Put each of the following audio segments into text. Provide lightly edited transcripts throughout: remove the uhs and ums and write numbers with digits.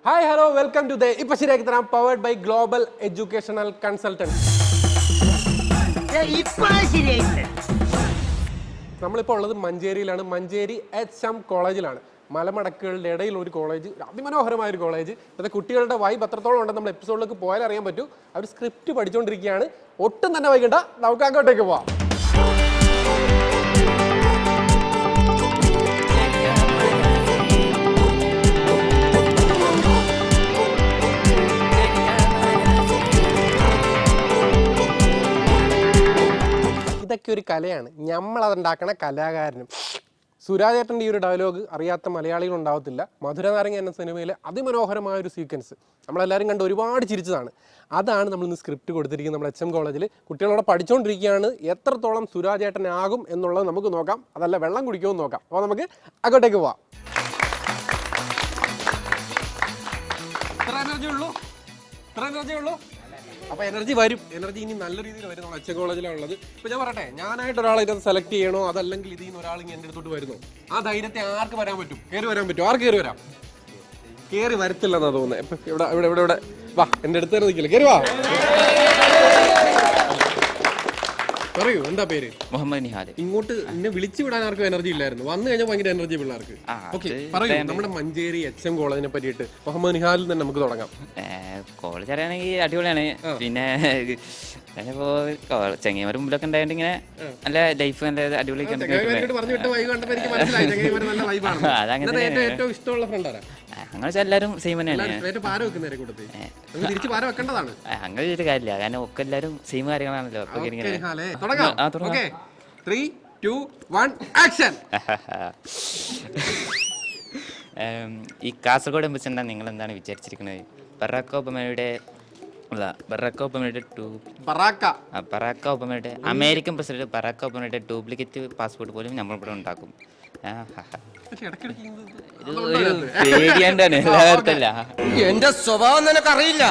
Hi hello welcome to ഇപ്പൊ ശരിയാക്കി തരാം powered by global educational consultants. നമ്മളിപ്പോൾ ഉള്ളത് മഞ്ചേരിയിലാണ്. മഞ്ചേരി HM കോളേജിലാണ്. മലമടക്കുകളുടെ ഇടയിൽ ഒരു കോളേജ്, അതിമനോഹരമായ ഒരു കോളേജ്. ഇപ്പോഴത്തെ കുട്ടികളുടെ വൈബ് എത്രത്തോളം ഉണ്ടെന്ന് നമ്മൾ എപ്പിസോഡിലേക്ക് പോയാൽ അറിയാൻ പറ്റൂ. അവർ സ്ക്രിപ്റ്റ് പഠിച്ചുകൊണ്ടിരിക്കുകയാണ്. ഒട്ടും തന്നെ വൈകണ്ട, നമുക്ക് അങ്ങോട്ടേക്ക് പോവാം. ഇതൊക്കെ ഒരു കലയാണ്, നമ്മളതുണ്ടാക്കണ കലാകാരനും. സുരാജേട്ടൻ്റെ ഈ ഒരു ഡയലോഗ് അറിയാത്ത മലയാളികൾ ഉണ്ടാവത്തില്ല. മധുരനാരങ്ങ എന്ന സിനിമയിലെ അതിമനോഹരമായ ഒരു സീക്വൻസ് നമ്മളെല്ലാവരും കണ്ട് ഒരുപാട് ചിരിച്ചതാണ്. അതാണ് നമ്മളിന്ന് സ്ക്രിപ്റ്റ് കൊടുത്തിരിക്കുന്നത്. നമ്മൾ HM കോളേജിൽ കുട്ടികളോടെ പഠിച്ചുകൊണ്ടിരിക്കുകയാണ്. എത്രത്തോളം സുരാജേട്ടനാകും എന്നുള്ളത് നമുക്ക് നോക്കാം. അതല്ല വെള്ളം കുടിക്കുമെന്ന് നോക്കാം. അപ്പോൾ നമുക്ക് അങ്ങോട്ടേക്ക് പോവാം. എനർജി ഉള്ളൂ. അപ്പോൾ എനർജി വരും. എനർജി ഇനി നല്ല രീതിയിൽ വരും. നമ്മൾ HM കോളേജിലാണ് ഉള്ളത്. ഇപ്പോൾ ഞാൻ പറയട്ടെ, ഞാനായിട്ട് ഒരാളെ ഇതിനകത്ത് സെലക്ട് ചെയ്യണോ അതല്ലെങ്കിൽ ഇതിൽ നിന്ന് ഒരാൾ ഇങ്ങനെ എൻ്റെ അടുത്തോട്ട് വരുന്നോ? ആ ധൈര്യത്തെ ആർക്ക് വരാൻ പറ്റും? കയറി വരാൻ പറ്റും? ആർക്ക് കയറി വരാം? കയറി വരത്തില്ലെന്നാണ് തോന്നുന്നത്. ഇപ്പം ഇവിടെ വാ, എൻ്റെ അടുത്ത് തന്നെ നിൽക്കില്ല. കയറി വാ. പറയൂ, എന്താ പേര്? മുഹമ്മദ് നിഹാൽ. ഇങ്ങോട്ട് എന്നെ വിളിച്ചു വിടാൻ ആർക്കും എനർജി ഇല്ലായിരുന്നു. വന്നു കഴിഞ്ഞാൽ ഭയങ്കര എനർജി പിള്ളേർക്ക്. ഓക്കെ, പറയൂ നമ്മുടെ മഞ്ചേരി HM കോളേജിനെ പറ്റിയിട്ട്. മുഹമ്മദ് നിഹാലിൽ തന്നെ നമുക്ക് തുടങ്ങാം. കോളേജ് അറിയാണെങ്കിൽ അടിപൊളിയാണ്. പിന്നെ ചെങ്ങൈമാർ മുമ്പിലൊക്കെ ഉണ്ടായിട്ട് ഇങ്ങനെ നല്ല ലൈഫ് നല്ല അടിപൊളി. ഏറ്റവും ഇഷ്ടമുള്ള ഫ്രണ്ടാണ് അങ്ങനെ വെച്ചാൽ എല്ലാവരും സെയിം തന്നെയാണ്. അങ്ങനെ ഒരു കാര്യമില്ല, കാരണം ഒക്കെ എല്ലാവരും സെയിം കാര്യങ്ങളാണല്ലോ. ഈ കാസർഗോഡ് എംബസിണ്ടാ നിങ്ങൾ എന്താണ് വിചാരിച്ചിരിക്കുന്നത്? ബറാക്ക് ഒബാമയുടെ അമേരിക്കൻ പ്രസിഡന്റ് ബറാക്ക് ഒബാമയുടെ ഡ്യൂപ്ലിക്കേറ്റ് പാസ്പോർട്ട് പോലും നമ്മളിവിടെ ഉണ്ടാക്കും. പേടിയാണ്ടാണ്, എല്ലാവർക്കല്ല. എന്റെ സ്വഭാവം നിനക്കറിയില്ല.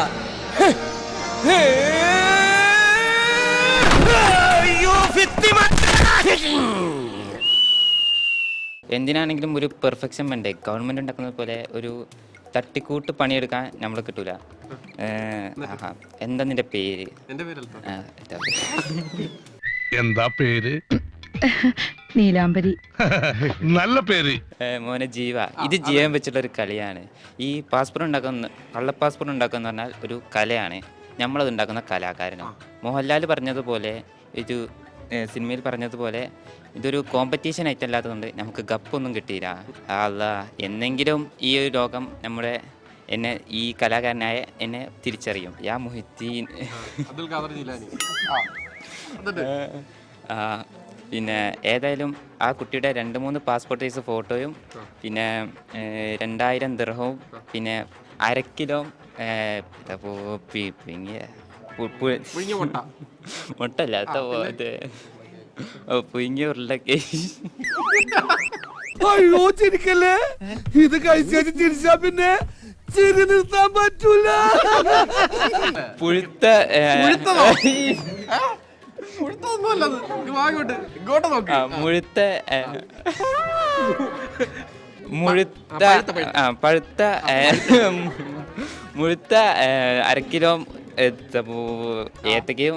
എന്തിനാണെങ്കിലും ഒരു പെർഫെക്ഷൻ വേണ്ടേ? ഗവൺമെന്റ് ഉണ്ടാക്കുന്നത് പോലെ ഒരു തട്ടിക്കൂട്ട് പണിയെടുക്കാൻ നമ്മൾ കിട്ടൂല. എന്താ നിന്റെ പേര്? എന്താ പേര്? നീലാംബരി. നല്ല പേര് മോനെ. ജീവ, ഇത് ജീവൻ വെച്ചുള്ള ഒരു കളിയാണ്. ഈ പാസ്പോർട്ട് ഉണ്ടാക്കുന്ന കള്ള പാസ്പോർട്ട് ഉണ്ടാക്കുക എന്ന് പറഞ്ഞാൽ ഒരു കലയാണ്. നമ്മളത് ഉണ്ടാക്കുന്ന കലാകാരനും. മോഹൻലാൽ പറഞ്ഞതുപോലെ, ഒരു സിനിമയിൽ പറഞ്ഞതുപോലെ, ഇതൊരു കോമ്പറ്റീഷൻ ആയിട്ട് അല്ലാത്തതുകൊണ്ട് നമുക്ക് ഗപ്പൊന്നും കിട്ടിയില്ല. അല്ല, എന്നെങ്കിലും ഈ ഒരു ലോകം നമ്മുടെ എന്നെ, ഈ കലാകാരനായ എന്നെ തിരിച്ചറിയും. യാ മുഹിദ്ദീൻ. പിന്നെ ഏതായാലും ആ കുട്ടിയുടെ 2-3 പാസ്പോർട്ട് സൈസ് ഫോട്ടോയും പിന്നെ 2000 ദിർഹവും പിന്നെ 1/2 കിലോ മുട്ടല്ല, പുഴുങ്ങിയ ഉരുളക്ക്. അയ്യോ ചിരിക്കല്ലേ, ഇത് കഴിച്ചു ചിരിച്ചാ പിന്നെ ചിരി നിർത്താൻ പറ്റൂല. പുഴുത്ത മുഴുത്ത 1/2 കിലോ ഏത്തക്കയും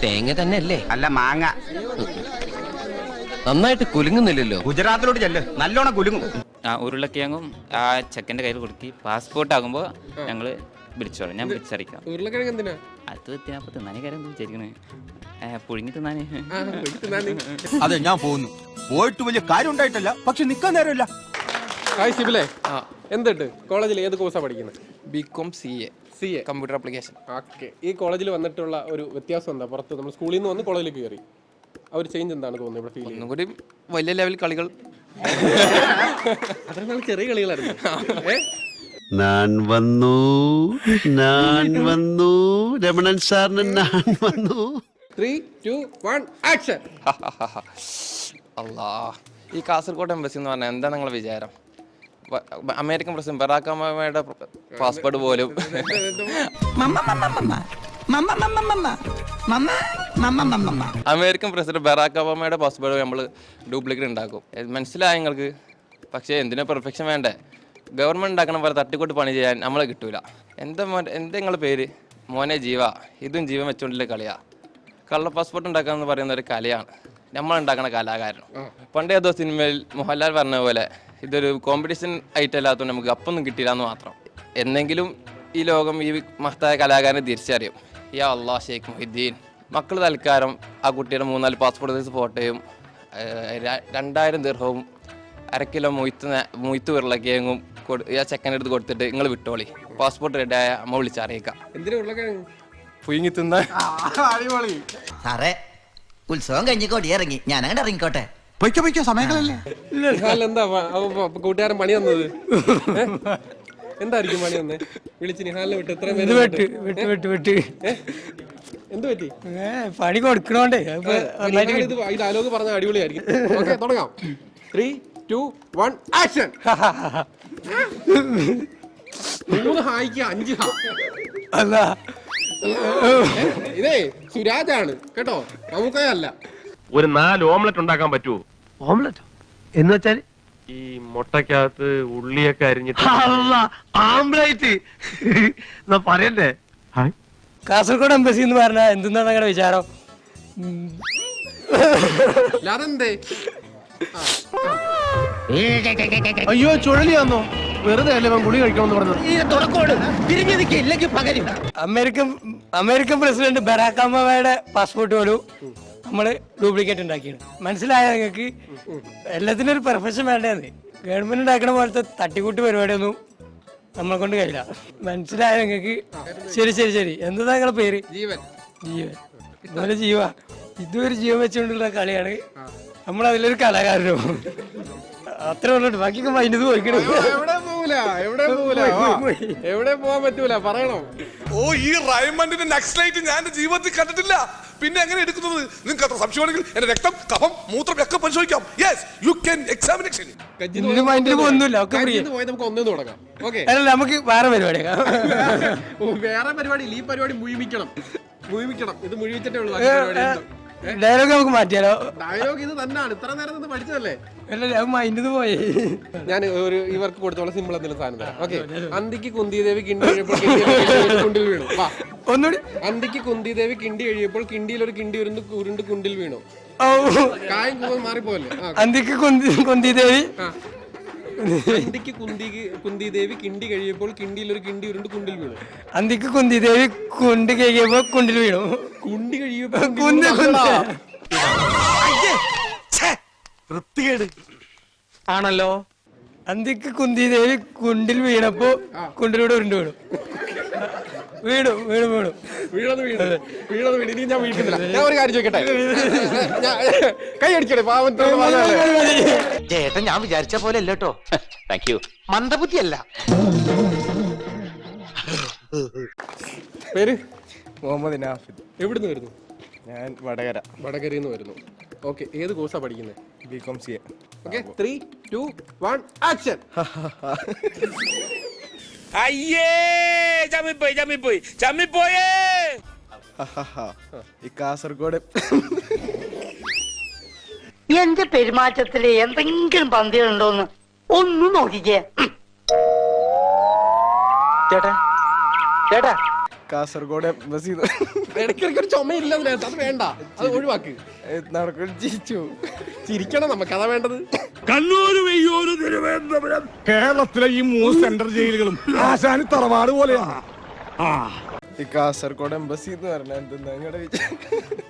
തേങ്ങ തന്നെ അല്ലേ? അല്ല, മാങ്ങ. നന്നായിട്ട് കുലുങ്ങുന്നില്ലല്ലോ. ഗുജറാത്തിലോട്ട് ചെല്ല്, നല്ലോണം കുലുങ്ങും. ഉരുളക്കിഴങ്ങും ആ ചെക്കൻ്റെ കയ്യിൽ കൊടുക്കി. പാസ്പോർട്ട് ആകുമ്പോൾ ഞങ്ങള് വിളിച്ചോളാം, ഞാൻ വിളിച്ചറിയിക്കാം. അത് തിന്നാനേ കാര്യം വിചാരിക്കണേ, പുഴുങ്ങി തിന്നാനേ. അതെ, ഞാൻ പോകുന്നു. പോയിട്ട് വലിയ കാര്യം ഉണ്ടായിട്ടല്ല, പക്ഷെ നിക്കാൻ നേരമില്ല. ഹായ് ശിബിലേ, എന്തിട്ട് കോളേജിൽ ഏത് കോഴ്സാണ് പഠിക്കുന്നത്? BCom CA computer application. Okay, ഈ കോളേജിൽ വന്നിട്ടുള്ള ഒരു വ്യത്യാസം എന്താ? പുറത്ത് നമ്മൾ സ്കൂളിൽ നിന്ന് വന്ന് കോളേജിലേക്ക് കയറി, ആ ഒരു ചേഞ്ച് എന്താണ് തോന്നുന്നത്? ഇവിടെ ഫീൽ ഒന്നും കൂടി വലിയ ലെവൽ കളികൾ. അത്ര ചെറിയ കളികളായിരുന്നു. ഞാൻ വന്നു രമണൻ സാറിന് ഞാൻ വന്നു. 3, 2, 1 ആക്ഷൻ. അല്ലാ, ഈ കാസർഗോഡ് എംബസി എന്ന് പറഞ്ഞാൽ എന്താ നിങ്ങളെ വിചാരം? അമേരിക്കൻ പ്രസിഡന്റ് ബറാക്ക് ഒബാമയുടെ പാസ്പോർട്ട് പോലും അമേരിക്കൻ പ്രസിഡന്റ് ബറാക്ക് ഒബാമയുടെ പാസ്പോർട്ട് നമ്മൾ ഡ്യൂപ്ലിക്കേറ്റ് ഉണ്ടാക്കും. മനസ്സിലായ നിങ്ങൾക്ക്? പക്ഷേ എന്തിനാ പെർഫെക്ഷൻ വേണ്ടേ? ഗവൺമെൻറ് ഉണ്ടാക്കണ പോലെ തട്ടിക്കൂട്ട് പണി ചെയ്യാൻ നമ്മളെ കിട്ടൂല. എന്താ നിങ്ങളുടെ പേര്? മോനെ ജീവ. ഇതും ജീവൻ വെച്ചുകൊണ്ടുള്ള കളിയാ. കള്ള പാസ്പോർട്ട് ഉണ്ടാക്കുക എന്ന് പറയുന്ന ഒരു കലയാണ്, നമ്മളുണ്ടാക്കണ കലാകാരനും. പണ്ടേ ഏതോ സിനിമയിൽ മോഹൻലാൽ പറഞ്ഞ പോലെ ഇതൊരു കോമ്പറ്റീഷൻ ഐറ്റം അല്ലാത്തതുകൊണ്ട് നമുക്ക് അപ്പൊന്നും കിട്ടിയില്ല എന്ന് മാത്രം. എന്നെങ്കിലും ഈ ലോകം ഈ മഹത്തായ കലാകാരനെ തിരിച്ചറിയും. യാ അള്ളാ ഷെയ്ഖ് മുഹിദ്ദീൻ. മക്കൾ തൽക്കാലം ആ കുട്ടിയുടെ 3-4 പാസ്പോർട്ട് സൈസ് ഫോട്ടോയും 2000 ദിർഹവും 1/2 കിലോ മൊയ്ത്ത് ഉരുളക്കിഴങ്ങും ആ ചെക്കൻ്റെ അടുത്ത് കൊടുത്തിട്ട് നിങ്ങൾ വിട്ടോളി, പാസ്പോർട്ട് റെഡിയായ അമ്മ വിളിച്ചറിയിക്കാം. എന്തിനാ ഉരുളക്കിഴങ്ങ്? പുഴുങ്ങി തിന്ന. അടിപൊളി. സാറേ, ഉത്സവം കഴിഞ്ഞ് കൊടിയിറങ്ങി, ഞാനങ്ങോട്ട് ഇറങ്ങിക്കോട്ടെ. പൊയ്ക്കോ സമയങ്ങളല്ലേ. എന്താ കൂട്ടുകാരൻ പണി തന്നത്? എന്തായിരിക്കും പണി തന്നെ? വിളിച്ച് നിഹാലിനെ വിട്ട് എത്ര പേര് വെട്ട് എന്ത് പറ്റി? പണി കൊടുക്കണോണ്ടേ ഇത് ഈ ഡയലോഗ് പറഞ്ഞ അടിപൊളിയായിരിക്കും. ഓക്കെ, തുടങ്ങാം. 3, 2, 1 ആക്ഷൻ. 3 ഹായ്ക്ക് 5 ഹാ. അല്ല, ഇതേ സുരാജാണ് കേട്ടോ, നമുക്കല്ല. ഒരു 4 ഓംലെറ്റ് ഉണ്ടാക്കാൻ പറ്റുമോ? ഓംലെറ്റ് എന്ന് വെച്ചാൽ ഈ മുട്ടക്കകത്ത് ഉള്ളിയൊക്കെ അരിഞ്ഞിട്ട് ആംബ്ലേറ്റ് പറയണ്ടേ? കാസർഗോഡ് എംബസി എന്ന് പറഞ്ഞാൽ എന്തെന്നാണ് നിങ്ങളുടെ വിചാരം? അതെന്തേ? അയ്യോ ചുഴലിയാന്നോ? വെറുതെ അല്ലേ ഗുളി കഴിക്കണമെന്ന് പറഞ്ഞത്. അമേരിക്കൻ പ്രസിഡന്റ് ബറാക് ഒബാമയുടെ പാസ്പോർട്ട് പോലും നമ്മള് ഡ്യൂപ്ലിക്കേറ്റ് ഉണ്ടാക്കിയാണ്. മനസ്സിലായ നിങ്ങൾക്ക്? എല്ലാത്തിനും ഒരു പെർഫെക്ഷൻ വേണ്ടേന്ന്. ഗവൺമെന്റ് ഉണ്ടാക്കണ പോലത്തെ തട്ടിക്കൂട്ട് പരിപാടിയൊന്നും നമ്മളെ കൊണ്ട് കഴിയില്ല. മനസ്സിലായ നിങ്ങൾക്ക്? ശരി. എന്താ നിങ്ങളെ പേര്? ജീവൻ. ഇതുപോലെ ഇതൊരു ജീവൻ വെച്ചുകൊണ്ടുള്ള കളിയാണ്. നമ്മളതിലൊരു കലാകാരനോ അത്രേ ഉള്ളൂ. ബാക്കിയൊക്കെ മൈൻഡ് പോയിക്കണേ. എവിടെ പോവാൻ പറ്റൂല, പറയണം. ഓ, ഈ റൈമണ്ടിന്റെ നക്സലൈറ്റ് ഞാൻ എന്റെ ജീവിതത്തിൽ കണ്ടിട്ടില്ല. പിന്നെ എങ്ങനെ എടുക്കുന്നത്? നിങ്ങൾക്ക് അത്ര സംശയമാണെങ്കിൽ എന്റെ രക്തം, കഫം, മൂത്രം ഒക്കെ പരിശോധിക്കാം. Yes, you can examination. മൈൻഡിൽ ഒന്നുമില്ല, ഒക്കെ പോയി നമുക്ക് ഒന്നും തുടങ്ങാം. ഓക്കെ, അല്ല നമുക്ക് വേറെ പരിപാടി. വേറെ പരിപാടി. ഈ പരിപാടി മുഴുമിക്കണം. ഇത് മുഴുവിച്ചിട്ടേ ഉള്ളൂ. ഡയലോഗ് നമുക്ക് മാറ്റിയാലോ? ഡയലോഗ് ഇത് തന്നെയാണ്, ഇത്ര നേരം നിന്ന് പഠിച്ചതല്ലേ. അല്ലല്ലേ, അത് മൈൻഡിൽ പോയി. ഞാൻ ഒരു ഇവർക്ക് കൊടുത്തോളം സിമ്പിൾ എന്തെങ്കിലും സാധനം തരാം. ഓക്കെ, അന്തിക്ക് കുന്തിദേവി കിണ്ടി കഴിയുമ്പോൾ കുണ്ടിൽ വീണു. ഒന്നുകൂടി. അന്തിക്ക് കുന്തിദേവി കിണ്ടി കഴിയുമ്പോൾ കിണ്ടിയിൽ ഒരു കിണ്ടി ഉരുണ്ട് കുണ്ടിൽ വീണു. കായും കൂവം മാറിപ്പോല്ലേ? അന്തിക്ക് കുന്തിദേവി അന്തിക്ക് കുന്തിദേവി കിണ്ടി കഴിയുമ്പോൾ കിണ്ടിയിൽ ഒരു കിണ്ടി ഉരുണ്ട് കുണ്ടിൽ വീണു. അന്തിക്ക് കുന്തിദേവി കുണ്ടി കഴിയുമ്പോൾ കുണ്ടിൽ വീണു. കുണ്ടി കഴിയുമ്പോൾ ആണല്ലോ. അന്തിക്ക് കുന്തിദേവി കുണ്ടിൽ വീണപ്പോ കുണ്ടിലൂടെ ഉരുണ്ട് വീണു. ഇനി ഞാൻ വീട്ടില്ല. ഞാൻ ഒരു കാര്യം ചോദിക്കട്ടെ? കൈ അടിക്കട്ടെ പാവം. ചേട്ടൻ ഞാൻ വിചാരിച്ച പോലെ അല്ല കേട്ടോ. Thank you. മന്ദബുദ്ധിയല്ല. പേര്? മുഹമ്മദ് നാഫിദ്. എവിടുന്ന് വരുന്നു? ഞാൻ വടകരയിൽ നിന്ന് വരുന്നു. ഓക്കെ, ഏത് കോഴ്സാ പഠിക്കുന്നത്? BCom CA. Okay, 3, 2, 1 action. അയ്യേ, ചമ്മിപ്പോയേ. ഈ കാസർഗോഡ് എന്റെ പെരുമാറ്റത്തില് എന്തെങ്കിലും പന്തികളുണ്ടോന്ന് ഒന്ന് നോക്കിക്കേ. ചേട്ടാ കാസർഗോഡ് എംബസി ഇടയ്ക്കിടയ്ക്ക് ഒരു ചുമയില്ല, അത് വേണ്ട, അത് ഒഴിവാക്ക്. ചിരിച്ചു. ചിരിക്കണം, നമുക്ക് അതാ വേണ്ടത്. കണ്ണൂര്, വെയ്യൂര്, തിരുവനന്തപുരം, കേരളത്തിലെ ഈ 3 സെൻട്രൽ ജയിലുകളും ആശാനി തറവാട് പോലെയാണ്. ഈ കാസർഗോഡ് എംബസി എന്ന് പറഞ്ഞാൽ എന്തെന്നാ നിങ്ങളുടെ വിചാരം?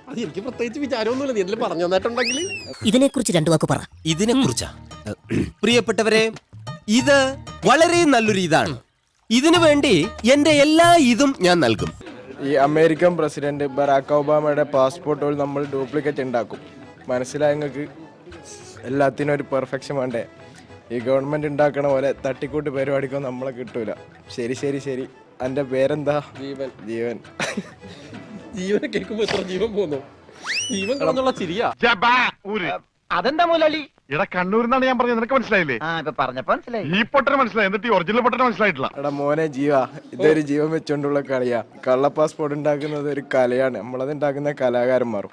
അത് എനിക്ക് പ്രത്യേകിച്ച് വിചാരമൊന്നുമില്ല. നീ എന്തെങ്കിലും പറഞ്ഞു തന്നിട്ടുണ്ടെങ്കിൽ ഇതിനെക്കുറിച്ച് 2 വാക്ക് പറ. ഇതിനെക്കുറിച്ചാ പ്രിയപ്പെട്ടവരെ, ഇത് വളരെ നല്ലൊരു ഇതാണ്. ഇതിനു വേണ്ടി എന്റെ എല്ലാ ഇതും ഞാൻ നൽകും. ഈ അമേരിക്കൻ പ്രസിഡന്റ് ബറാക് ഒബാമയുടെ പാസ്പോർട്ടുകൾ നമ്മൾ ഡ്യൂപ്ലിക്കേറ്റ് ഉണ്ടാക്കും. മനസ്സിലായ നിങ്ങൾക്ക്? എല്ലാത്തിനും ഒരു പെർഫെക്ഷൻ വേണ്ടേ? ഈ ഗവൺമെന്റ് ഉണ്ടാക്കണ പോലെ തട്ടിക്കൂട്ട് പരിപാടിക്കൊന്നും നമ്മളെ കിട്ടൂല. ശരി. എൻ്റെ പേരെന്താ? ജീവനെ കേൾക്കുമ്പോ എത്ര ജീവൻ പോന്നു. ജീവൻ കളഞ്ഞുള്ള ചിരിയാ. അതെന്താ മുതലാളി? ഇവിടെ കണ്ണൂരിന്നാണ് ഞാൻ പറഞ്ഞത്, നിനക്ക് മനസ്സിലായില്ലേ? ഇപ്പൊ പറഞ്ഞപ്പോ മനസ്സിലായി. ഈ പൊട്ടന് മനസ്സിലായി, എന്നിട്ട് ഈ ഒറിജിനൽ പൊട്ടന് മനസ്സിലായിട്ടില്ല. എടാ മോനെ ജീവ, ഇതൊരു ജീവൻ വെച്ചോണ്ടുള്ള കളിയാ. കള്ള പാസ്പോർട്ട് ഉണ്ടാക്കുന്നത് ഒരു കലയാണ്. നമ്മളത് ഉണ്ടാക്കുന്ന കലാകാരന്മാരും.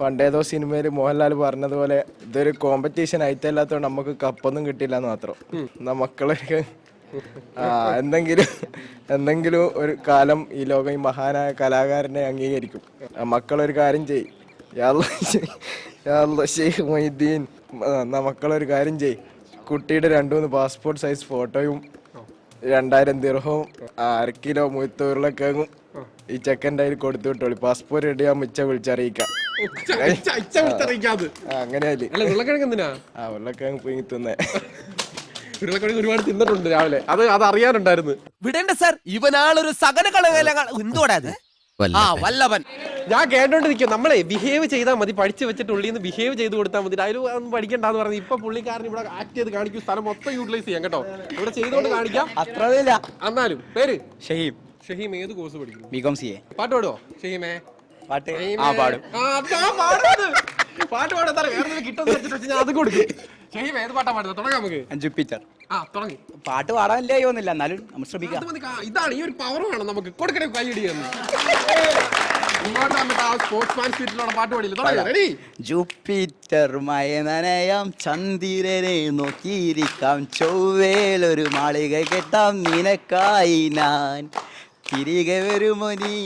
പണ്ടേതോ സിനിമയിൽ മോഹൻലാൽ പറഞ്ഞതുപോലെ ഇതൊരു കോമ്പറ്റീഷൻ ആയിട്ടല്ലാത്തതുകൊണ്ട് നമുക്ക് കപ്പൊന്നും കിട്ടില്ല എന്ന് മാത്രം. മക്കളൊക്കെ എന്തെങ്കിലും ഒരു കാലം ഈ ലോകം ഈ മഹാനായ കലാകാരനെ അംഗീകരിക്കും. മക്കളൊരു കാര്യം ചെയ്യും, മൊയ്തീൻ, മക്കളൊരു കാര്യം ചെയ്യും, കുട്ടിയുടെ 2-3 പാസ്പോർട്ട് സൈസ് ഫോട്ടോയും 2000 ദിർഹവും 1/2 കിലോ മുഴുത്ത ഉരുളക്കിഴങ്ങും ഈ ചെക്കൻ്റെ കയ്യിൽ കൊടുത്തു വിട്ടോളി. പാസ്പോർട്ട് റെഡിയാകുമ്പോൾ വിളിച്ചറിയിക്കാം. അങ്ങനെയല്ലേ? ഉരുളക്കിഴങ്ങ് പോയി തിന്നേ. ഉരുളക്കിഴങ്ങ് ഒരുപാട് തിന്നിട്ടുണ്ട് രാവിലെ, അത് അറിയാനുണ്ടായിരുന്നു. വിടേണ്ട സാർ, ഇവനാളൊരു സകല എന്തോടാ വല്ലവൻ. ഞാൻ കേട്ടോണ്ടിരിക്കും, നമ്മളെ ബിഹേവ് ചെയ്താൽ മതി, പഠിച്ചു വെച്ചിട്ട് ഉള്ളിൽ നിന്ന് ബിഹേവ് ചെയ്ത് കൊടുത്താൽ മതി, ഡയലോഗ് ഒന്നും പഠിക്കണ്ടെന്ന് പറഞ്ഞ് ഇപ്പൊ പുള്ളിക്കാരൻ ഇവിടെ ആക്ട് ചെയ്ത് കാണിക്കും. സ്ഥലം മൊത്തം യൂട്ടിലൈസ് ചെയ്യാം കേട്ടോ, ഇവിടെ ചെയ്തോണ്ട് കാണിക്കാം. എന്നാലും പേര് ഷഹീം. ഏത് കോഴ്സ് പഠിക്കുന്നു? BCom. പാട്ട് പാടുവോ ഷഹീമേ? പാട്ട് പാടും. പാട്ട് പാടാ വേറെ കിട്ടുന്ന വെച്ചിട്ട് ഞാൻ അത് കൊടുക്കും. ഷഹീം ഏത് പാട്ടാ പാടുന്നത്? തുടങ്ങാം നമുക്ക്. ജൂപ്പിറ്റർ. തുടങ്ങി. പാട്ട് പാടാനില്ലായോന്നില്ല, എന്നാലും നമ്മൾ ശ്രമിക്കാം. ഇതാണ് ഈ ഒരു പവർ വേണം നമുക്ക്. കൊടുക്കണേ കൈയടി. പാട്ട് പാടില്ല. റെഡി? ജൂപ്പിറ്റർ മയനനയാം ചന്ദ്രനെ നോക്കിയിരിക്കാം, ചൊവ്വേലൊരു മാളിക കെട്ടാം നിനക്കായി ഞാൻ, തിരികെ വരുമോ നീ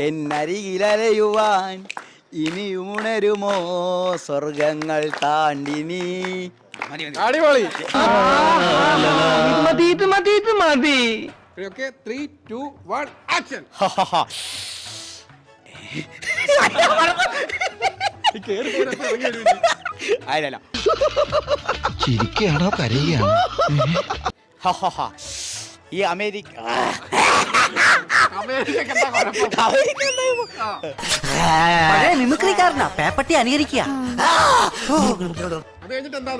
എന്നരികിലലയുവാൻ, ഇനിയും ഉണരുമോ സ്വർഗങ്ങൾ താണ്ടി നീ. അടിപൊളി. മതി. 3, 2, 1 ആക്ഷൻ. അല്ലല്ല, ചിരിക്കുകയാണോ കരയുകയാണോ? ഈ അമേരിക്ക മിമിക്രിക്കാരനാ പേപ്പട്ടി അനുകരിക്കുക.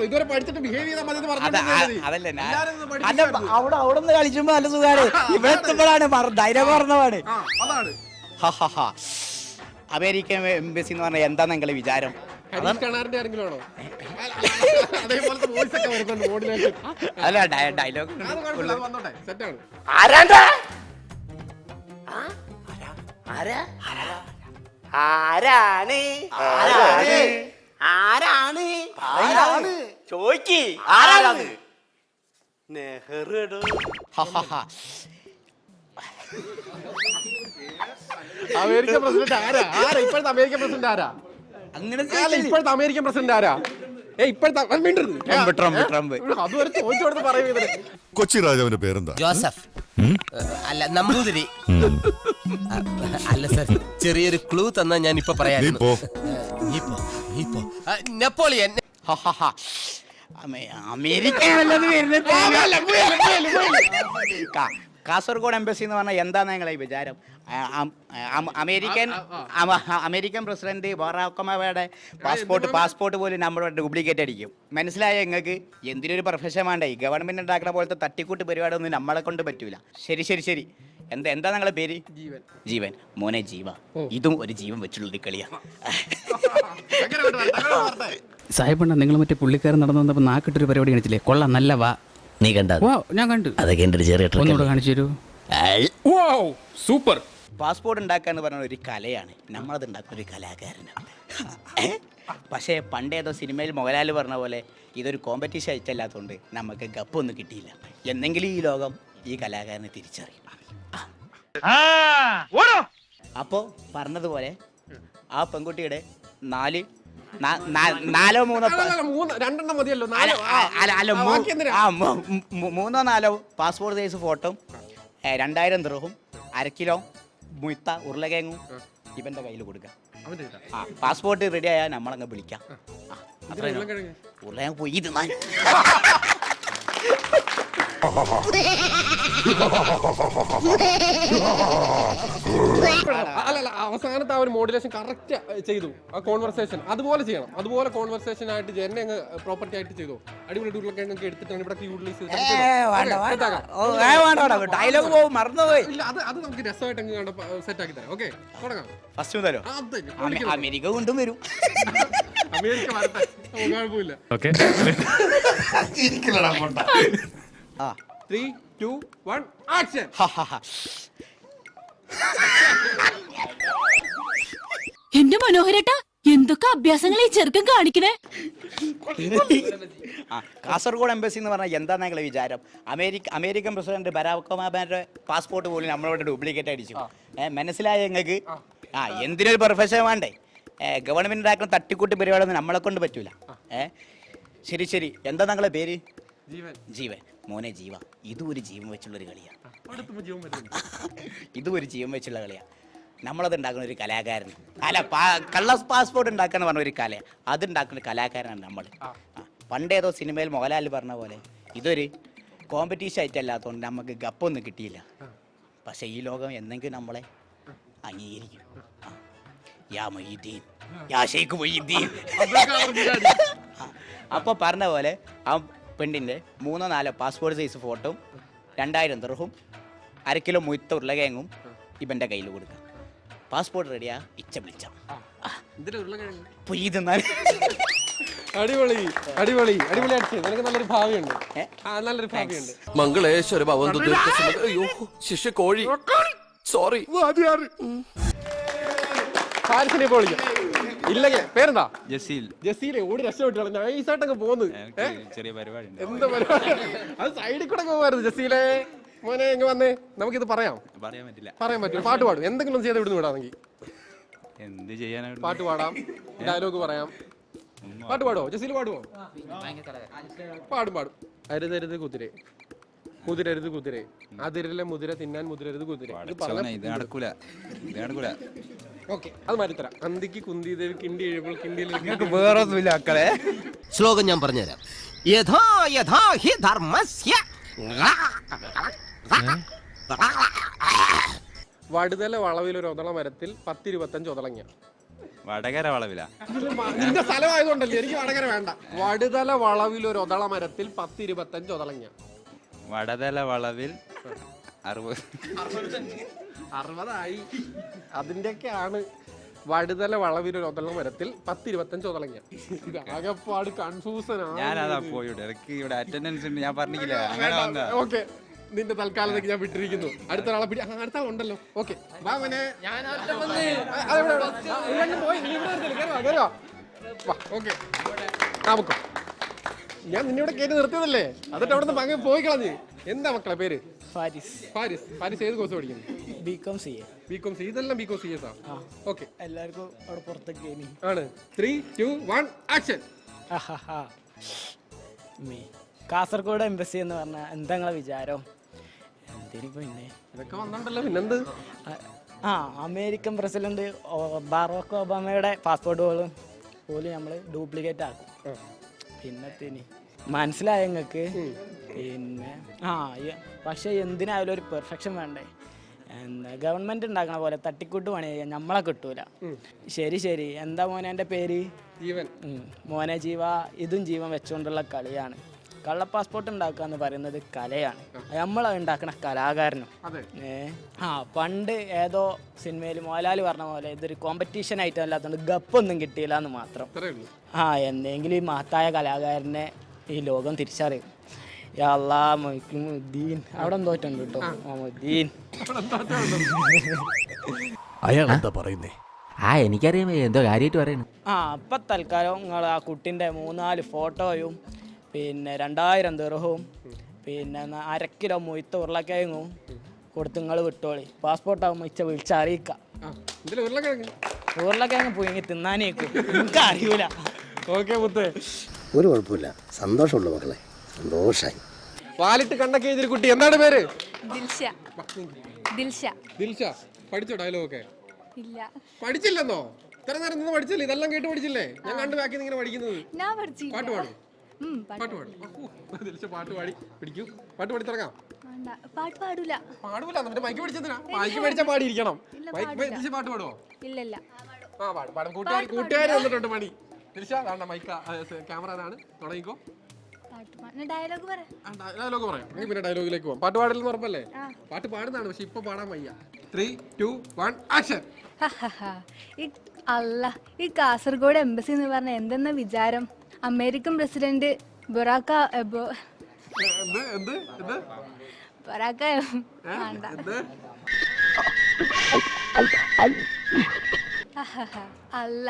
ഇതുവരെ പഠിച്ചിട്ട് ബിഹേവ് ചെയ്താൽ മതി. അതല്ലേ അവിടെ നിന്ന് കളിച്ചുമ്പോ നല്ല സുഖാണ്, ഇവിടെ എത്തുമ്പോഴാണ് ഡയലോഗ് പറഞ്ഞതാണ്. അമേരിക്കൻ എംബസി എന്ന് പറഞ്ഞാൽ എന്താ നിങ്ങളെ വിചാരം? അല്ല, ഡയലോഗ് ചോയ്ക്ക് ആരാണ്? നെഹ്റു. അമേരിക്കൻ പ്രസിഡന്റ് ആരാ? ഇപ്പോഴത്തെ അമേരിക്കൻ പ്രസിഡന്റ് ആരാ? അങ്ങനെ ഇപ്പോഴത്തെ അമേരിക്കൻ പ്രസിഡന്റ് ആരാ? അതുവരെ ചോദിച്ചോടുത്ത് പറയുന്നത്. കൊച്ചി രാജാവിന്റെ പേരെന്താ? ജോസഫ്. അല്ല, നമ്പൂതിരി. അല്ല സർ, ചെറിയൊരു ക്ലൂ തന്നാ ഞാൻ ഇപ്പൊ പറയാം. നെപ്പോളിയൻ. അമേരിക്ക കാസർഗോഡ് എംബസി എന്ന് പറഞ്ഞാൽ എന്താ നിങ്ങളെ വിചാരം? അമേരിക്കൻ പ്രസിഡന്റ് ബറാക് ഒബാമയുടെ പാസ്പോർട്ട് പോലും നമ്മുടെ ഡ്യൂപ്ലിക്കേറ്റ് അടിക്കും. മനസ്സിലായ നിങ്ങൾക്ക്? എന്തിനൊരു പ്രൊഫഷൻ വേണ്ടേ? ഗവൺമെന്റ് ഉണ്ടാക്കുന്ന പോലത്തെ തട്ടിക്കൂട്ട് പരിപാടി ഒന്നും നമ്മളെ കൊണ്ട് പറ്റൂല. ശരി. എന്താ നിങ്ങളെ പേര്? ജീവൻ. മോനെ ജീവ, ഇതും ഒരു ജീവൻ വെച്ചുള്ളൊരു കളിയാ. സാഹിബണ്ണ, നിങ്ങൾ മറ്റേ പുള്ളിക്കാരൻ നടന്നു വന്നപ്പോ നാക്കിട്ടൊരു പരിപാടി കാണിച്ചില്ലേ? കൊള്ളാം, നല്ല വാ. നീ കണ്ട? ഞാൻ കണ്ടു. അതൊക്കെ എന്റെ ചെറിയ ഒന്നുകൂടെ കാണിച്ചു തരൂ. സൂപ്പർ. പാസ്പോർട്ട് ഉണ്ടാക്കുക എന്ന് പറയുന്ന ഒരു കലയാണ്, നമ്മളത് ഉണ്ടാക്കുന്ന ഒരു കലാകാരനാണ്. പക്ഷേ പണ്ടേതോ സിനിമയിൽ മോഹൻലാൽ പറഞ്ഞ പോലെ ഇതൊരു കോമ്പറ്റീഷൻ ആയിട്ടല്ലാത്തതുകൊണ്ട് നമുക്ക് ഗപ്പൊന്നും കിട്ടിയില്ല. എന്നെങ്കിലും ഈ ലോകം ഈ കലാകാരനെ തിരിച്ചറിയും. അപ്പോൾ പറഞ്ഞതുപോലെ ആ പെൺകുട്ടിയുടെ 3-4 പാസ്പോർട്ട് സൈസ് ഫോട്ടോ, 2000 ദിർഹം, 1/2 കിലോ മുഴുത്ത ഉരുളക്കിഴങ്ങും ഇവന്റെ കയ്യിൽ കൊടുക്കാം. പാസ്പോർട്ട് റെഡി ആയാൽ നമ്മളങ്ങ് വിളിക്കാം. ഉരുളക്കിഴങ്ങ് പോയി തിന്നാൻ. അല്ലല്ല, അവസാനത്തെ ആ ഒരു മോഡുലേഷൻ കറക്റ്റ് ചെയ്തു. ആ കോൺവെർസേഷൻ അതുപോലെ ചെയ്യണം. അതുപോലെ കോൺവെർസേഷൻ ആയിട്ട് ജെന്നെ അങ്ങ് പ്രോപ്പർട്ടി ആയിട്ട് ചെയ്തു. അടിപൊളി ഉരുളക്കിഴങ്ങ് എടുത്തിട്ടാണ് ഇവിടെ യൂട്ടിലൈസ് ഡയലോഗ് പോകും, മറന്നുപോയി. ഇല്ല, അത് നമുക്ക് രസമായിട്ട് അങ്ങ് കണ്ട സെറ്റ് ആക്കി തരാം. ഓക്കെ, തുടങ്ങാം. ഫസ്റ്റ് മുതലോ? അമേരിക്ക കൊണ്ടും വരും. അമേരിക്ക വരട്ടെ, കുഴപ്പമില്ല. 3, 2, 1 ആക്ഷൻ. എന്റെ മനോഹരേട്ടാ, എന്തൊക്കെ അഭ്യാസങ്ങൾ ഈ ചെറുക്കൻ കാണിക്കണേ? കാസർഗോഡ് എംബസി എന്ന് പറഞ്ഞാൽ എന്താ നിങ്ങളെ വിചാരം? അമേരിക്കൻ പ്രസിഡന്റ് ബരാക് ഒബാമയുടെ പാസ്പോർട്ട് പോലും നമ്മളോട് ഡ്യൂപ്ലിക്കേറ്റ് അടിച്ചു. മനസ്സിലായ നിങ്ങൾക്ക്? എന്തിനൊരു പ്രൊഫഷൻ വേണ്ടേ? ഗവൺമെന്റ് ഉണ്ടാക്കുന്ന തട്ടിക്കൂട്ട് പരിപാടിയൊന്നും നമ്മളെ കൊണ്ട് പറ്റൂല. ശരി എന്താ നിങ്ങളെ പേര്? ജീവൻ. മോനെ ജീവ, ഇതും ഒരു ജീവൻ വെച്ചുള്ളൊരു കളിയാണ്. ഇതും ഒരു ജീവൻ വെച്ചുള്ള കളിയാണ്. നമ്മളത് ഉണ്ടാക്കുന്ന ഒരു കലാകാരൻ അല്ല, കള്ള പാസ്പോർട്ട് ഉണ്ടാക്കാന്ന് പറഞ്ഞ ഒരു കല, അതുണ്ടാക്കുന്ന കലാകാരനാണ് നമ്മൾ. പണ്ടേതോ സിനിമയിൽ മോഹൻലാൽ പറഞ്ഞ പോലെ ഇതൊരു കോമ്പറ്റീഷൻ ആയിട്ടല്ലാത്തതുകൊണ്ട് നമുക്ക് ഗപ്പൊന്നും കിട്ടിയില്ല. പക്ഷെ ഈ ലോകം എന്തെങ്കിലും നമ്മളെ അംഗീകരിക്കും. യാ മൊയ്തീൻ, യാ ഷെയ്ഖ് മൊയ്തീൻ. അപ്പോൾ പറഞ്ഞ പോലെ ആ പെണ്ണിൻ്റെ 3-4 പാസ്പോർട്ട് സൈസ് ഫോട്ടോ 2000 ദിർഹം 1 കിലോ മുഴുത്ത ഉരുളകിഴങ്ങും ഇവൻ്റെ കയ്യിൽ കൊടുക്കാം. പാസ്പോർട്ട് റെഡിയാ, ഇച്ച വിളിച്ചാ അടിപൊളി അടിപൊളി അടിപൊളി അടിച്ചു. നിനക്ക് നല്ലൊരു ഭാവിയുണ്ട്, നല്ലൊരു ഭാവിയുണ്ട്. മംഗളേശ്വര ഭവന്തു അയ്യോ ശിഷ്യ കോഴി സോറി. ഫാരിസിനെ ഇപ്പോൾ വിളിക്കാം. ഇല്ലെങ്കിൽ പേരെന്താ? ജസീൽ. ഓടി രക്ഷപ്പെട്ടു, നൈസായിട്ടൊക്കെ പോന്ന്. ചെറിയ പരിപാടി. എന്താ പരിപാടി? അത് സൈഡിൽ കൂടെ പോകാറുണ്ട്. ജസീലെ മോനെ എങ്ങ് വന്നേ, നമുക്കിത് പറയാൻ പറ്റില്ല. പറയാൻ പറ്റും. പാട്ട് പാടും, എന്തെങ്കിലും ചെയ്ത് വിടുന്നു വിടാണെങ്കിൽ. എന്ത് ചെയ്യാനാണ്? പാട്ട് പാടാം, ഡയലോഗ് പറയാം. പാട്ട് പാടുവോ ജസീൽ? പാടുവോ? പാടും. അരുതരുത് കുതിരെ, കുതിരരുത് കുതിരെ, അതിരിലെ മുതിര തിന്നാൻ മുതിരരുത് കുതിര. ഇത് നടക്കൂല. ഓക്കെ, അത് മാറ്റിത്തരാം. അന്തിക്ക് കുന്തി ദേവി കിണ്ടി എഴുമ്പോൾ കിണ്ടിയിൽ വേറൊന്നുമില്ല മക്കളെ. ശ്ലോകം ഞാൻ പറഞ്ഞുതരാം. യഥാ യഥാ ഹി ധർമ്മസ്യ വടുതല വളവിൽ ഒരു ഒതള മരത്തിൽ 10-25 ഒതളങ്ങ. വടകര വളവില. നിന്റെ സ്ഥലമായതുകൊണ്ടല്ലേ, എനിക്ക് വടകര വേണ്ട. വടുതല വളവിൽ ഒരു ഒതള മരത്തിൽ 10-25 ഒതളങ്ങ. വടതല വളവിൽ 60 അതിന്റെയൊക്കെയാണ്. വടുതല വളവിൽ ഒരു ഒതള മരത്തിൽ 10-25 ഒതളങ്ങ. ഇത് ആകെപ്പാട് കൺഫ്യൂഷൻ ആണ്. ഞാനതാ പോയിട്ട് ഇടയ്ക്ക് ഇവിടെ അറ്റൻഡൻസ് ഉണ്ട്, ഞാൻ പറഞ്ഞില്ല. ഓക്കെ, നിന്റെ തൽക്കാലത്തേക്ക് ഞാൻ വിട്ടിരിക്കുന്നു. അടുത്ത ആളെ അടുത്ത ഉണ്ടല്ലോ. ഓക്കെ, നമുക്ക് ഞാൻ നിന്നോട് കയറ്റി നിർത്തിയതല്ലേ, എന്നിട്ട് അവിടെ നിന്ന് അങ്ങ് പോയി കളഞ്ഞ്. എന്താ മക്കളെ പേര്? ഫാരിസ്. ഏത് കോഴ്സ് പഠിക്കുന്നു? BCom C. ഇതെല്ലാം ബികോം CS ആണ്. ഓക്കെ, എല്ലാവർക്കും അവിടെ പുറത്തൊക്കെ ആണ്. 3, 2, 1 ആക്ഷൻ. കാസർഗോഡ് എംബസി എന്ന് പറഞ്ഞാൽ എന്താ നിങ്ങളെ വിചാരം? പിന്നെ ഇതൊക്കെ വന്നിട്ടല്ലോ, പിന്നെന്ത്? അമേരിക്കൻ പ്രസിഡന്റ് ബറാക് ഒബാമയുടെ പാസ്പോർട്ട് പോലും നമ്മൾ ഡ്യൂപ്ലിക്കേറ്റ് ആക്കും. പിന്നെ മനസ്സിലായ നിങ്ങൾക്ക്? പിന്നെ പക്ഷെ എന്തിനായാലും ഒരു പെർഫെക്ഷൻ വേണ്ടേ? എന്താ ഗവൺമെന്റ് ഉണ്ടാക്കണ പോലെ തട്ടിക്കൂട്ട് പണി ചെയ്യാൻ നമ്മളെ കിട്ടൂല. ശരി എന്താ മോനെ എൻ്റെ പേര്? ജീവൻ. മോനെ ജീവ, ഇതും ജീവൻ വെച്ചുകൊണ്ടുള്ള കളിയാണ്. കള്ള പാസ്പോർട്ട് ഉണ്ടാക്കുക എന്ന് പറയുന്നത് കലയാണ്. നമ്മളത് ഉണ്ടാക്കണ കലാകാരനും. പണ്ട് ഏതോ സിനിമയിൽ മോഹൻലാൽ പറഞ്ഞ പോലെ ഇതൊരു കോമ്പറ്റീഷൻ ആയിട്ട് അല്ലാത്തതുകൊണ്ട് ഗപ്പൊന്നും കിട്ടിയില്ല എന്ന് മാത്രം. എന്തെങ്കിലും ഈ മഹത്തായ കലാകാരനെ ഈ ലോകം തിരിച്ചറിയും. മൊയ്തീൻ അവിടെ തോറ്റുണ്ട് കേട്ടോ. മൊയ്തീൻ അയാൾ എന്താ പറയുന്നേ? എനിക്കറിയാം എന്തോ കാര്യമായിട്ട് പറയുന്നു. അപ്പം തൽക്കാലം നിങ്ങൾ ആ കുട്ടിൻ്റെ 3-4 ഫോട്ടോയും പിന്നെ 2000 ദിർഹവും പിന്നെ 1 കിലോ മുഴുത്ത ഉരുളക്കിഴങ്ങും കൊടുത്ത് നിങ്ങൾ വിട്ടോളി. പാസ്പോർട്ട് ആകുമ്പോൾ ഇച്ച വിളിച്ചറിയിക്കാം. ഉരുളക്കിഴങ്ങ് പുഴുങ്ങി തിന്നാനേക്കും, എനിക്ക് അറിയൂല. ഓക്കെ മുത്തേ, ഒരു കുഴപ്പമില്ല, സന്തോഷമുള്ള മക്കളെ, സന്തോഷായി. വാലിട്ട് കണ്ടൊക്കെ എഴുതിയ കുട്ടി, എന്താണ് പേര്? ദിൽഷ. പഠിച്ചോ ഡയലോഗൊക്കെ? ഇല്ല, പഠിച്ചില്ലെന്നോ? ഇത്ര നേരം നിന്ന് പഠിച്ചില്ലേ? ഇതെല്ലാം കേട്ട് പഠിച്ചില്ലേ? ഞാൻ കണ്ടു ബാക്കി ഇങ്ങനെ പഠിക്കുന്നത്. പാട്ട് പാടും. പാട്ട് പാടി പിടിക്കൂ. പാട്ട് പാടി തുടങ്ങാം. പാടൂല. മൈക്ക് പിടിച്ചതിനാ? മൈക്ക് മേടിച്ചാ പാടിയിരിക്കണം. പാട്ട് പാടുവോ? ഇല്ല. കൂട്ടുകാർ വന്നിട്ടുണ്ട്. മണി ദിൽഷ, മൈക്ക ക്യാമറ ആണ്. തുടങ്ങിക്കോ. ഡയലോഗ് പറയാം. പിന്നെ ഡയലോഗിലേക്ക് പോവാം. പാട്ട് പാടലെന്ന് ഉറപ്പല്ലേ? പാട്ട് പാടുന്നതാണ്, പക്ഷെ ഇപ്പൊ പാടാൻ വയ്യ. 3, 2, 1 ആക്ഷൻ. ഈ കാസർഗോഡ് എംബസി എന്ന് പറഞ്ഞ എന്തെന്ന വിചാരം? അമേരിക്കൻ പ്രസിഡന്റ് ബറാക് അല്ല,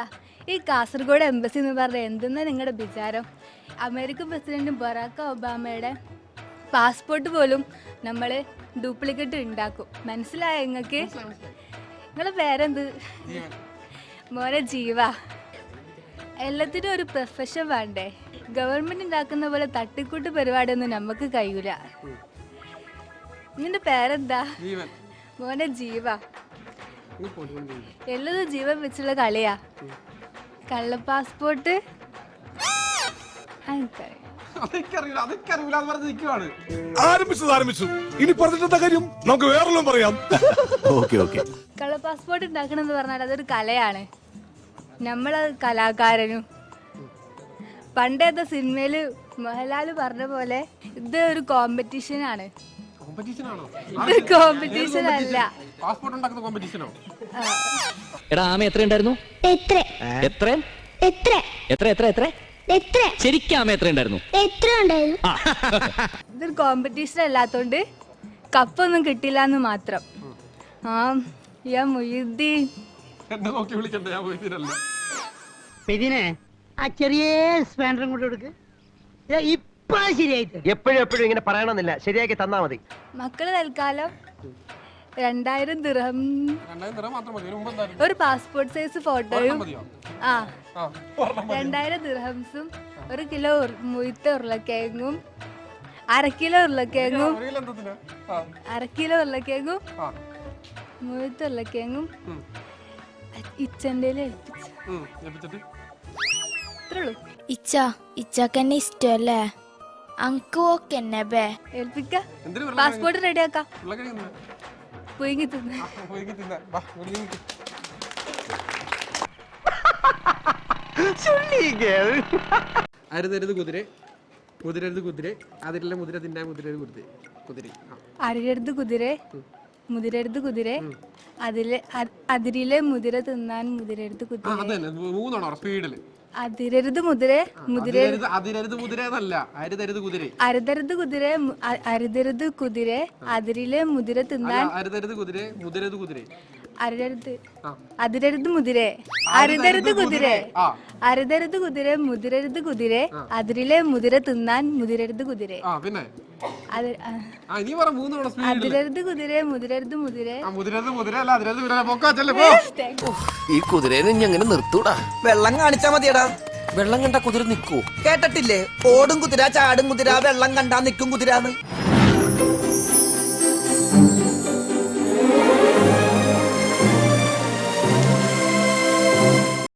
ഈ കാസർഗോഡ് എംബസി എന്ന് പറഞ്ഞാൽ എന്തെന്നാ നിങ്ങളുടെ വിചാരം? അമേരിക്കൻ പ്രസിഡന്റ് ബറാക്ക് ഒബാമയുടെ പാസ്പോർട്ട് പോലും നമ്മൾ ഡ്യൂപ്ലിക്കേറ്റ് ഉണ്ടാക്കും. മനസ്സിലായോ നിങ്ങൾക്ക്? നിങ്ങളെ പേരെന്ത്? മോനെ ജീവ. എല്ലാത്തിനും ഒരു പ്രൊഫഷൻ വേണ്ടേ? ഗവൺമെന്റ് ഉണ്ടാക്കുന്ന പോലെ തട്ടിക്കൂട്ട് പരിപാടിയൊന്നും നമുക്ക് കഴിയൂല. നിന്റെ പേരെന്താ? മോനെ ജീവ. എല്ലാതും ജീവൻ വെച്ചുള്ള കളിയാ. കള്ള പാസ്പോർട്ട് ആരംഭിച്ചു. ഇനി പറഞ്ഞിട്ടെന്താ കാര്യം? നമുക്ക് വേറെല്ലാം പറയാം. കള്ള പാസ്പോർട്ട് ഉണ്ടാക്കണമെന്ന് പറഞ്ഞാൽ അതൊരു കലയാണ്. നമ്മളത് കലാകാരനും. പണ്ടേത്തെ സിനിമയില് മോഹൻലാൽ പറഞ്ഞ പോലെ ഇത് ഒരു കോമ്പറ്റീഷനാണ്. ഇത് കോമ്പറ്റീഷൻ അല്ല. എടാ ആമ എത്ര ഉണ്ടായിരുന്നു? ശരിക്കും ആമ എത്ര ഉണ്ടായിരുന്നു? ഇതൊരു കോമ്പറ്റീഷൻ അല്ലാത്തോണ്ട് കപ്പൊന്നും കിട്ടില്ല എന്ന് മാത്രം. യാ മുയുദ്ദീൻ. ഇതിനെ ആ ചെറിയ സ്പാൻഡറും കൊണ്ട് കൊടുക്ക്. ഇപ്പൊ ശരിയായിട്ട് എപ്പോഴും ഇങ്ങനെ പറയണമെന്നില്ല, ശരിയാക്കി തന്നാ മതി. മക്കള് തൽക്കാലം 2000 ദിർഹം ഒരു പാസ്പോർട്ട് സൈസ് ഫോട്ടോയും 2000 ദിർഹംസും 1 കിലോ മുഴുത്ത ഉരുളക്കിഴങ്ങും 1/2 കിലോ ഉരുളക്കിഴങ്ങും 1/2 കിലോ ഉരുളക്കിഴങ്ങും മുഴുത്ത ഉരുളക്കിഴങ്ങും ഇച്ചൻ്റെ ഏൽപ്പിച്ചു. ഇത്രയുള്ളൂ. ഇച്ചക്കെന്നെ ഇഷ്ടല്ലേ? അങ്കുവോക്കെന്നെ ബേ ഏൽപ്പിക്ക. പാസ്പോർട്ട് റെഡിയാക്കാം. പുഴുങ്ങി തിന്ന. അരുതരുത് കുതിരെ, മുതിരരുത് കുതിരെ, അതിലുള്ള മുതിര തിന്നാൻ മുതിരരുത് കുതിര. അരുതരുത് കുതിരെ, മുതിരരുത് കുതിരെ, അതിരിലെ മുതിര തിന്നാൻ മുതിരരുത് കുതിര. മൂന്നാണോ സ്പീഡില്? അതിരരുത് മുതിരെ, അതിരരുത് മുതിര എന്നല്ല, അരുതരുത് കുതിര. അരുതരുത് കുതിരെ, അരുതരുത് കുതിരെ, അതിരിലെ മുതിര തിന്നാൻ. അരുതരുത് കുതിര, മുതിരരുത് കുതിര. അതിരരുത് മുതിരെ, അരുതരുത് കുതിരെ, അരുതരുത് കുതിരെ, മുതിരരുത് കുതിരെ, അതിരിലെ മുതിര തിന്നാൻ മുതിരരുത് കുതിരെ. പിന്നെ അതിരരുത് കുതിരെ, മുതിരരുത് മുതിരെ. ഈ കുതിരേനെ ഇനി അങ്ങനെ നിർത്തൂടാ. വെള്ളം കാണിച്ചാ മതിയടാ. വെള്ളം കണ്ടാ കുതിര നിക്കൂ. കേട്ടിട്ടില്ലേ? ഓടും കുതിര, ചാടും കുതിര, വെള്ളം കണ്ടാ നിക്കും കുതിരാന്ന്.